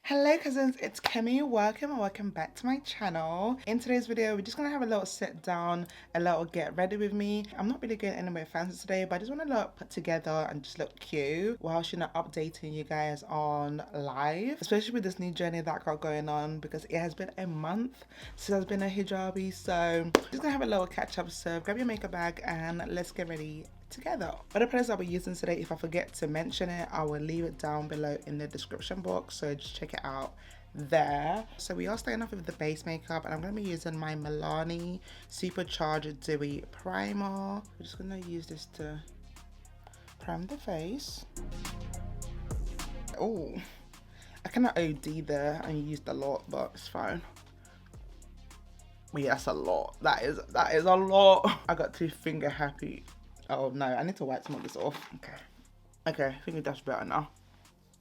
Hello cousins, it's Kemi. Welcome back to my channel. In today's video, we're just gonna have a little sit down, a little get ready with me. I'm not really getting anywhere fancy today, but I just want to look put together and just look cute whilst updating you guys on live, especially with this new journey that I got going on because it has been a month since I've been a hijabi. So just gonna have a little catch up. So grab your makeup bag and let's get ready together. Other products I'll be using today, if I forget to mention it, I will leave it down below in the description box, so just check it out there. So we are starting off with the base makeup, and I'm going to be using my Milani Supercharge Dewy primer. We're just going to use this to prime the face. Oh, I cannot OD there and used a lot, but it's fine. Yeah, that's a lot. That is a lot. I got two finger happy. Oh no, I need to wipe some of this off. Okay, I think that's better now.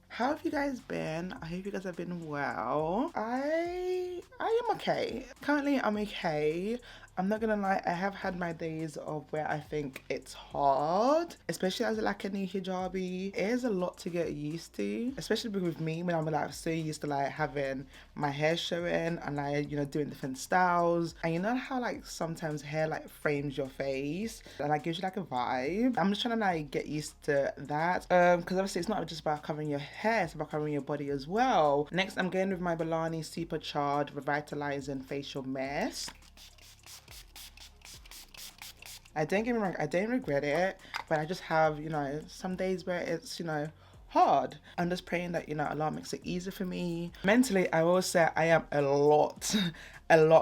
How have you guys been? I hope you guys have been well. I am okay. Currently I'm okay. I'm not gonna lie, I have had my days of where I think it's hard, especially as like a new hijabi. It is a lot to get used to, especially with me when I'm like so used to like having my hair showing and like, you know, doing different styles. And you know how like sometimes hair like frames your face and like gives you like a vibe. I'm just trying to like get used to that. Because obviously it's not just about covering your hair, it's about covering your body as well. Next, I'm going with my Milani Supercharge Revitalising Facial Mist. I don't get me wrong, I don't regret it, but I just have, you know, some days where it's, you know, hard. I'm just praying that, you know, Allah makes it easier for me. Mentally, I will say I am a lot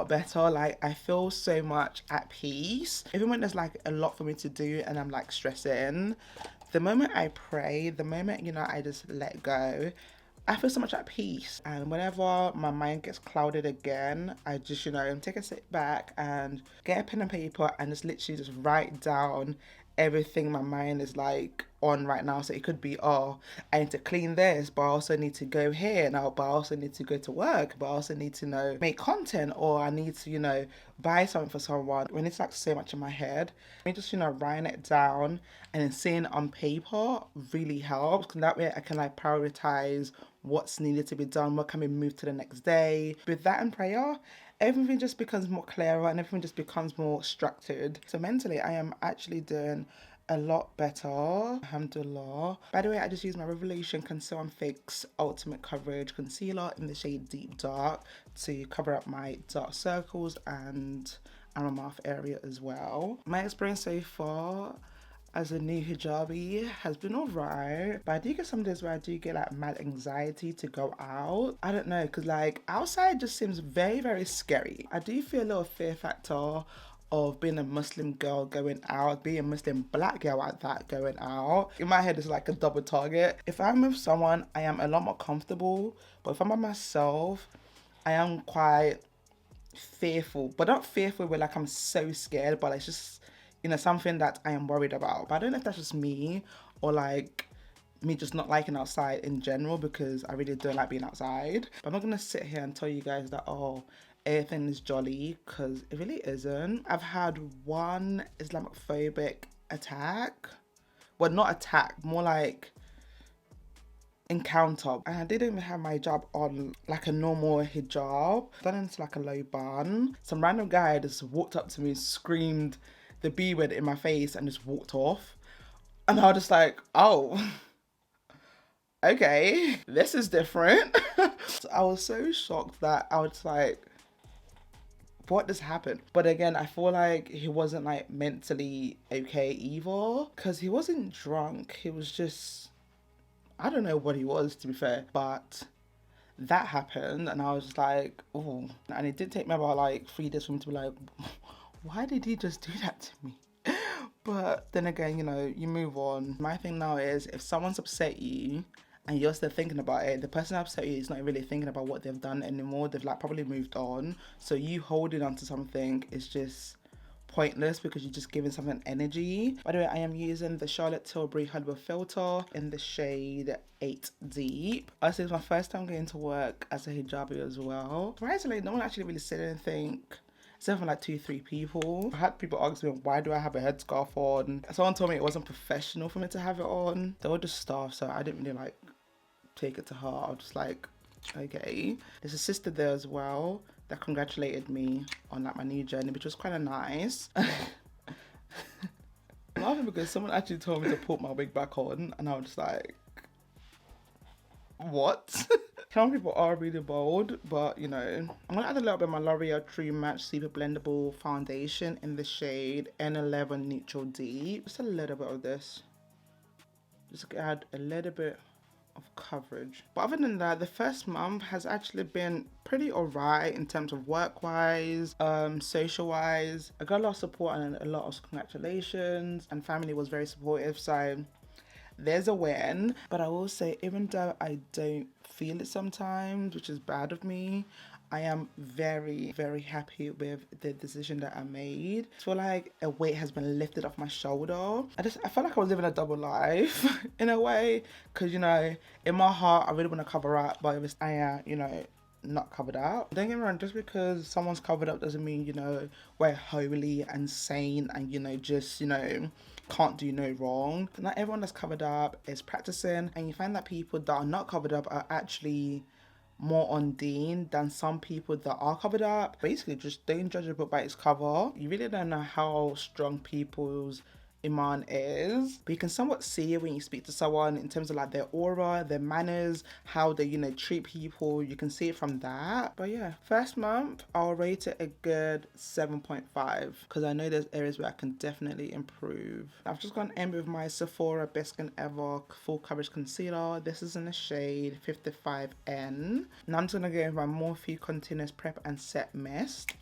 better. Like, I feel so much at peace. Even when there's like a lot for me to do and I'm like stressing, the moment I pray, the moment, you know, I just let go, I feel so much at peace. And whenever my mind gets clouded again, I just, you know, take a sit back and get a pen and paper and just literally just write down everything my mind is like on right now. So it could be, oh, I need to clean this, but I also need to go here now, but I also need to go to work, but I also need to, you know, make content, or I need to, you know, buy something for someone. When it's like so much in my head, me just, you know, writing it down and then seeing it on paper really helps, because that way I can like prioritize what's needed to be done, what can be moved to the next day. With that and prayer, everything just becomes more clearer and everything just becomes more structured. So mentally, I am actually doing a lot better, alhamdulillah. By the way, I just used my Revolution Conceal and Fix Ultimate Coverage Concealer in the shade Deep Dark to cover up my dark circles and my mouth area as well. My experience so far as a new hijabi has been alright, but I do get some days where I do get like mad anxiety to go out. I don't know, because like outside just seems very scary. I do feel a little fear factor of being a Muslim girl going out, being a Muslim black girl at that going out. In my head, it's like a double target. If I'm with someone, I am a lot more comfortable, but if I'm by myself, I am quite fearful. But not fearful where like I'm so scared, but it's just, you know, something that I am worried about. But I don't know if that's just me or like me just not liking outside in general, because I really don't like being outside. But I'm not gonna sit here and tell you guys that, oh, everything is jolly, because it really isn't. I've had one Islamophobic attack. Well, not attack, more like encounter. And I didn't even have my hijab on like a normal hijab. Done into like a low bun. Some random guy just walked up to me, screamed the B word in my face and just walked off. And I was just like, oh, okay, this is different. So I was so shocked that I was like, what just happened? But again, I feel like he wasn't like mentally okay either, because he wasn't drunk. He was just, I don't know what he was, to be fair, but that happened and I was just like, oh. And it did take me about like 3 days for me to be like, why did he just do that to me? But then again, you know, you move on. My thing now is, if someone's upset you and you're still thinking about it, the person upset you is not really thinking about what they've done anymore. They've like probably moved on. So you holding on to something is just pointless, because you're just giving something energy. By the way, I am using the Charlotte Tilbury Huddable filter in the shade 8 Deep. Also, it's my first time going to work as a hijabi as well. Surprisingly, no one actually really said anything, except for like 2-3 people. I had people ask me, why do I have a headscarf on? Someone told me it wasn't professional for me to have it on. They were just staff, so I didn't really like take it to heart. I was just like, Okay, there's a sister there as well that congratulated me on like my new journey, which was kind of nice. I'm laughing because someone actually told me to put my wig back on, and I was just like, what? Some people are really bold, but you know, I'm gonna add a little bit of my Loreal True Match Super-Blendable foundation in the shade N11 Neutral Deep. Just a little bit of this. Just add a little bit of coverage. But other than that, the first month has actually been pretty alright in terms of work-wise, social-wise. I got a lot of support and a lot of congratulations, and family was very supportive, so there's a win. But I will say, even though I don't feel it sometimes, which is bad of me, I am very, very happy with the decision that I made. I feel like a weight has been lifted off my shoulder. I felt like I was living a double life in a way, because, you know, in my heart, I really want to cover up, but I am, you know, not covered up. Don't get me wrong, just because someone's covered up doesn't mean, you know, we're holy and sane and, you know, just, you know, can't do no wrong. Not everyone that's covered up is practicing, and you find that people that are not covered up are actually more undine than some people that are covered up. Basically, just don't judge a book by its cover. You really don't know how strong people's iman is, but you can somewhat see it when you speak to someone in terms of like their aura, their manners, how they, you know, treat people. You can see it from that. But yeah, first month I'll rate it a good 7.5 because I know there's areas where I can definitely improve. I've just gone in with my Sephora Best Skin Ever full coverage concealer. This is in the shade 55N. Now I'm just gonna go in with my Morphe Continuous Prep and Set Mist.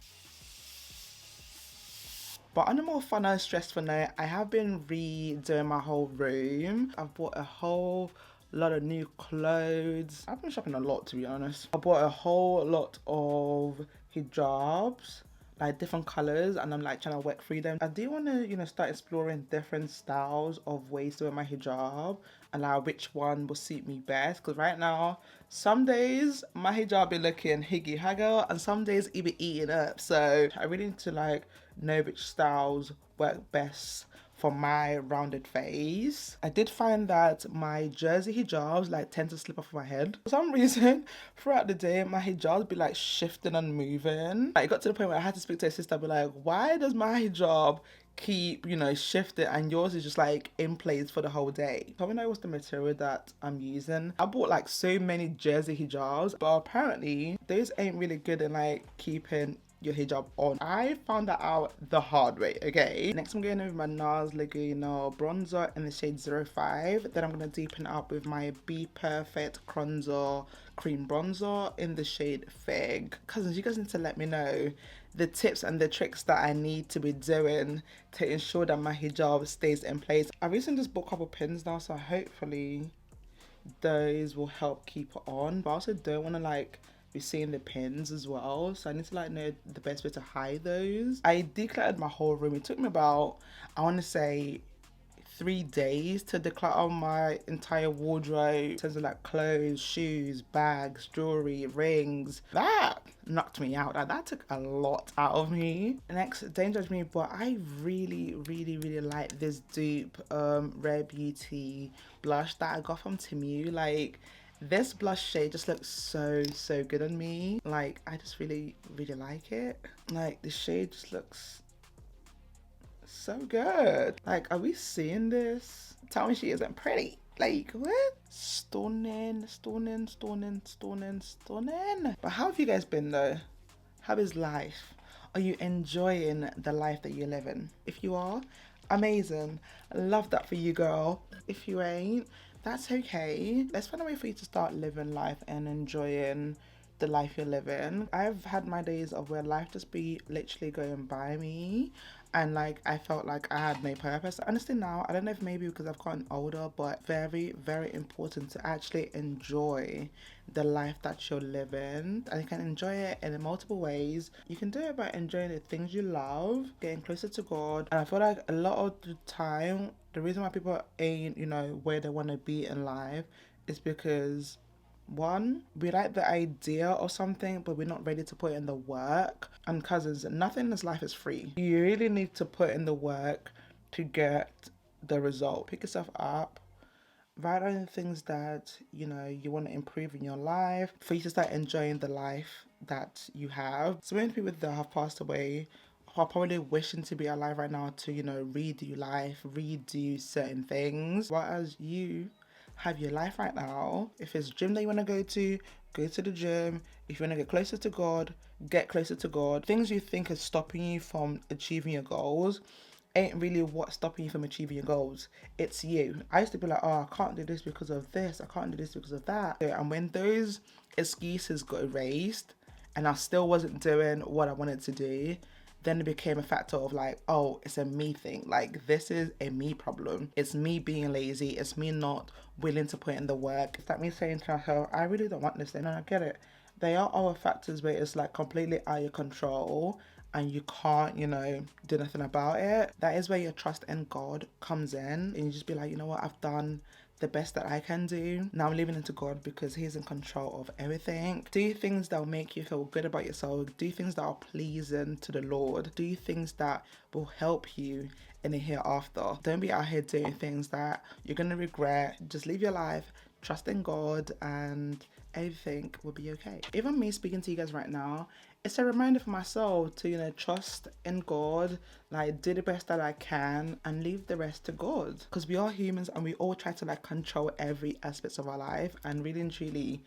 But on a more funner, stressful note, I have been redoing my whole room. I've bought a whole lot of new clothes. I've been shopping a lot, to be honest. I bought a whole lot of hijabs, like different colors, and I'm like trying to work through them. I do want to, you know, start exploring different styles of ways to wear my hijab and like which one will suit me best. Because right now, some days my hijab be looking higgy hagger and some days it be eating up. So I really need to like know which styles work best for my rounded face. I did find that my jersey hijabs like tend to slip off my head. For some reason, throughout the day, my hijabs be like shifting and moving. Like, it got to the point where I had to speak to a sister, be like, why does my hijab keep, you know, shifting and yours is just like in place for the whole day? Tell me know what's the material that I'm using. I bought like so many jersey hijabs, but apparently those ain't really good in like keeping your hijab on. I found that out the hard way, okay? Next I'm going over my Nars Laguna bronzer in the shade 05. Then I'm going to deepen up with my bPerfect Cronzer Cream Bronzer in the shade Fig. Cousins, you guys need to let me know the tips and the tricks that I need to be doing to ensure that my hijab stays in place. I recently just bought a couple pins now, so hopefully those will help keep it on. But I also don't want to like be seeing the pins as well, so I need to like know the best way to hide those. I decluttered my whole room. It took me about, I want to say, 3 days to declutter my entire wardrobe in terms of like clothes, shoes, bags, jewelry, rings. That knocked me out. Like, that took a lot out of me. Next, don't judge me, but I really like this dupe Rare Beauty blush that I got from Temu. Like, this blush shade just looks so good on me. Like, I just really like it. Like, the shade just looks so good. Like, are we seeing this? Tell me she isn't pretty. Like, what? Stunning. But how have you guys been though? How is life? Are you enjoying the life that you're living? If you are, amazing. I love that for you, girl. If you ain't, that's okay. Let's find a way for you to start living life and enjoying the life you're living. I've had my days of where life just be literally going by me, and like I felt like I had no purpose. Honestly now, I don't know if maybe because I've gotten older, but very important to actually enjoy the life that you're living. And you can enjoy it in multiple ways. You can do it by enjoying the things you love, getting closer to God. And I feel like a lot of the time, the reason why people ain't, you know, where they want to be in life is because, one, we like the idea of something, but we're not ready to put in the work. And cousins, nothing in this life is free. You really need to put in the work to get the result. Pick yourself up, Write down things that, you know, you want to improve in your life for you to start enjoying the life that you have. So many people that have passed away who are probably wishing to be alive right now to, you know, redo life, redo certain things. Whereas you have your life right now. If it's gym that you want to go to the gym. If you want to get closer to God, get closer to God. Things you think are stopping you from achieving your goals ain't really what's stopping you from achieving your goals. It's you. I used to be like, oh, I can't do this because of this. I can't do this because of that. And when those excuses got erased and I still wasn't doing what I wanted to do, then it became a factor of like, oh, it's a me thing. Like, this is a me problem. It's me being lazy. It's me not willing to put in the work. It's like me saying to myself, I really don't want this thing. And I get it. There are other factors where it's like completely out of your control and you can't, you know, do nothing about it. That is where your trust in God comes in. And you just be like, you know what, I've done the best that I can do. Now I'm leaving it to God because He's in control of everything. Do things that will make you feel good about yourself. Do things that are pleasing to the Lord. Do things that will help you in the hereafter. Don't be out here doing things that you're going to regret. Just live your life, trust in God, and everything will be okay. Even me speaking to you guys right now, it's a reminder for myself to, you know, trust in God, like do the best that I can and leave the rest to God. Because we are humans and we all try to like control every aspect of our life, and really and truly,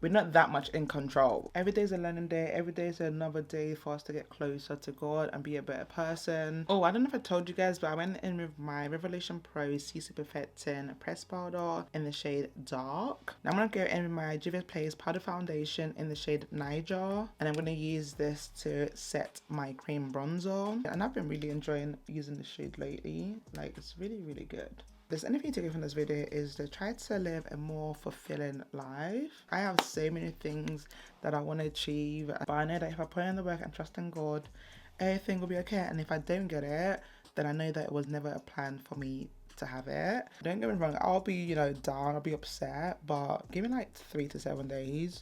we're not that much in control. Every day is a learning day. Every day is another day for us to get closer to God and be a better person. Oh, I don't know if I told you guys, but I went in with my Revelation Pro CC Perfecting Pressed Powder in the shade Dark. Now I'm going to go in with my Juvia's Place Powder Foundation in the shade Niger. And I'm going to use this to set my cream bronzer. And I've been really enjoying using this shade lately. Like, it's really, really good. If there's anything to get from this video is to try to live a more fulfilling life. I have so many things that I want to achieve, but I know that if I put in the work and trust in God, everything will be okay. And if I don't get it, then I know that it was never a plan for me to have it. Don't get me wrong, I'll be, you know, down, I'll be upset, but give me like 3 to 7 days.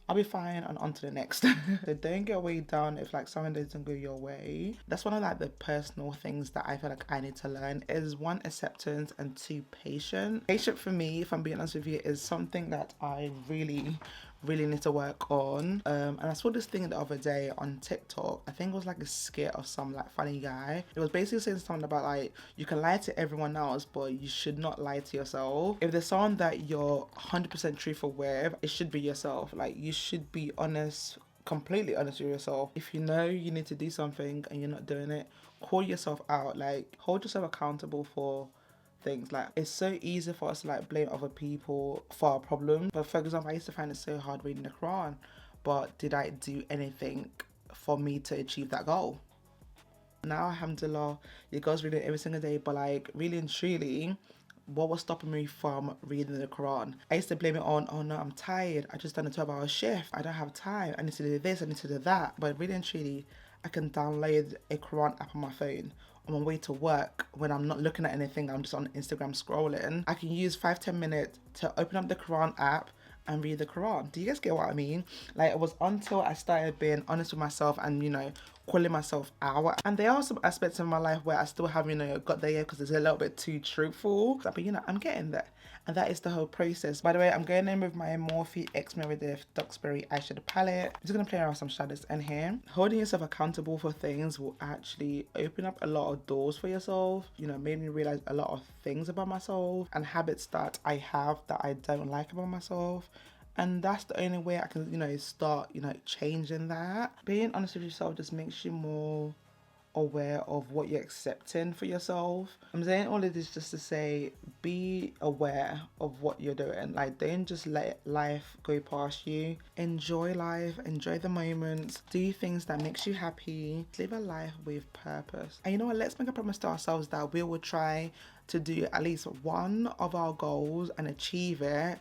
I'll be fine and on to the next. So don't get weighed down if like something doesn't go your way. That's one of like the personal things that I feel like I need to learn is 1, acceptance, and 2, patient. Patient for me, if I'm being honest with you, is something that I really need to work on. And I saw this thing the other day on TikTok. I think it was like a skit of some like funny guy. It was basically saying something about like, you can lie to everyone else, but you should not lie to yourself. If there's someone that you're 100% truthful with, it should be yourself. Like, you should be honest, completely honest with yourself. If you know you need to do something and you're not doing it, call yourself out. Like, hold yourself accountable for things. Like, it's so easy for us to like blame other people for our problems. But for example, I used to find it so hard reading the Quran, but did I do anything for me to achieve that goal? Now, alhamdulillah, your girl's reading it every single day, but like, really and truly, what was stopping me from reading the Quran? I used to blame it on, oh no, I'm tired, I just done a 12-hour shift, I don't have time, I need to do this, I need to do that. But really and truly, I can download a Quran app on my phone on my way to work. When I'm not looking at anything, I'm just on Instagram scrolling, I can use 5-10 minutes to open up the Quran app and read the Quran. Do you guys get what I mean? Like, it was until I started being honest with myself and, you know, calling myself out. And there are some aspects of my life where I still have, you know, got there because it's a little bit too truthful. But, you know, I'm getting there. And that is the whole process. By the way, I'm going in with my Morphe X Meredith Duxbury eyeshadow palette. I'm just going to play around with some shadows in here. Holding yourself accountable for things will actually open up a lot of doors for yourself. You know, made me realize a lot of things about myself and habits that I have that I don't like about myself. And that's the only way I can, you know, start, you know, changing that. Being honest with yourself just makes you more aware of what you're accepting for yourself. I'm saying all of this just to say, be aware of what you're doing. Like, don't just let life go past you. Enjoy life, enjoy the moments, do things that makes you happy, live a life with purpose. And you know what, let's make a promise to ourselves that we will try to do at least one of our goals and achieve it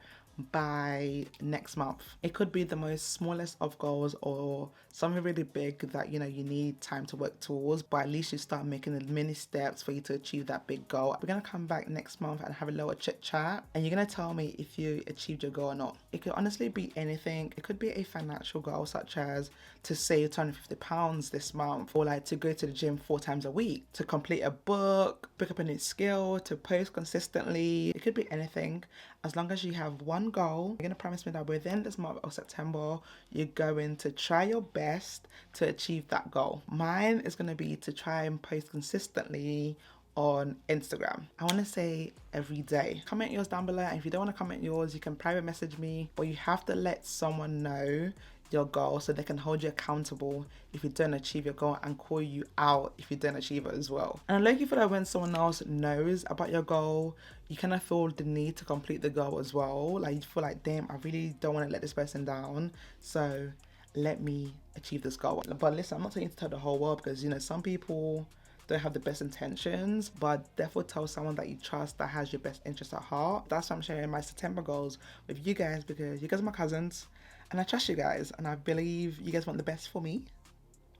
by next month. It could be the most smallest of goals or something really big that you need time to work towards, but at least you start making the mini steps for you to achieve that big goal. We're gonna come back next month and have a little chit chat, and you're gonna tell me if you achieved your goal or not. It could honestly be anything. It could be a financial goal, such as to save 250 pounds this month, or like to go to the gym 4 times a week, to complete a book, pick up a new skill, to post consistently. It could be anything. As long as you have one goal, you're gonna promise me that within this month of September, you're going to try your best to achieve that goal. Mine is gonna be to try and post consistently on Instagram. I want to say every day. Comment yours down below, and if you don't want to comment yours, you can private message me, but you have to let someone know your goal so they can hold you accountable if you don't achieve your goal and call you out if you don't achieve it as well. And I like you feel that when someone else knows about your goal, you kind of feel the need to complete the goal as well. Like you feel like, damn, I really don't want to let this person down, so let me achieve this goal. But listen, I'm not saying to tell the whole world, because some people don't have the best intentions, but therefore tell someone that you trust that has your best interest at heart. That's why I'm sharing my September goals with you guys, because you guys are my cousins and I trust you guys, and I believe you guys want the best for me,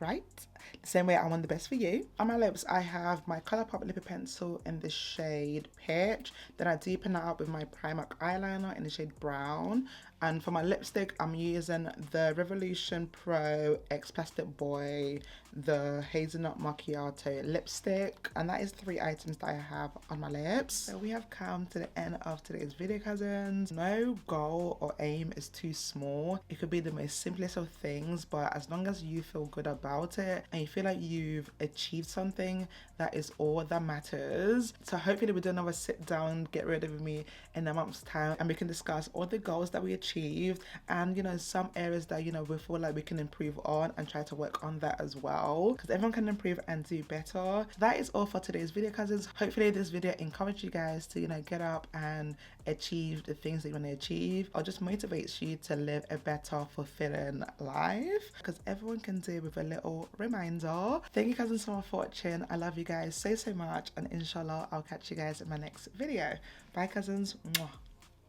right? The same way I want the best for you. On my lips, I have my Colourpop lippy pencil in the shade Peach. Then I deepen that up with my Primark eyeliner in the shade Brown. And for my lipstick, I'm using the Revolution Pro X Plastic Boy, the Hazelnut Macchiato lipstick. And that is 3 items that I have on my lips. So we have come to the end of today's video, cousins. No goal or aim is too small. It could be the most simplest of things, but as long as you feel good about it and you feel like you've achieved something, that is all that matters. So hopefully we do another sit down, get ready with me in a month's time, and we can discuss all the goals that we achieved and some areas that we feel like we can improve on, and try to work on that as well, because everyone can improve and do better. So that is all for today's video, cousins. Hopefully this video encouraged you guys to get up and achieve the things that you want to achieve, or just motivates you to live a better, fulfilling life, because everyone can do with a little reminder. Thank you, cousins, so much for watching. I love you guys so much, and inshallah I'll catch you guys in my next video. Bye, cousins. Mwah.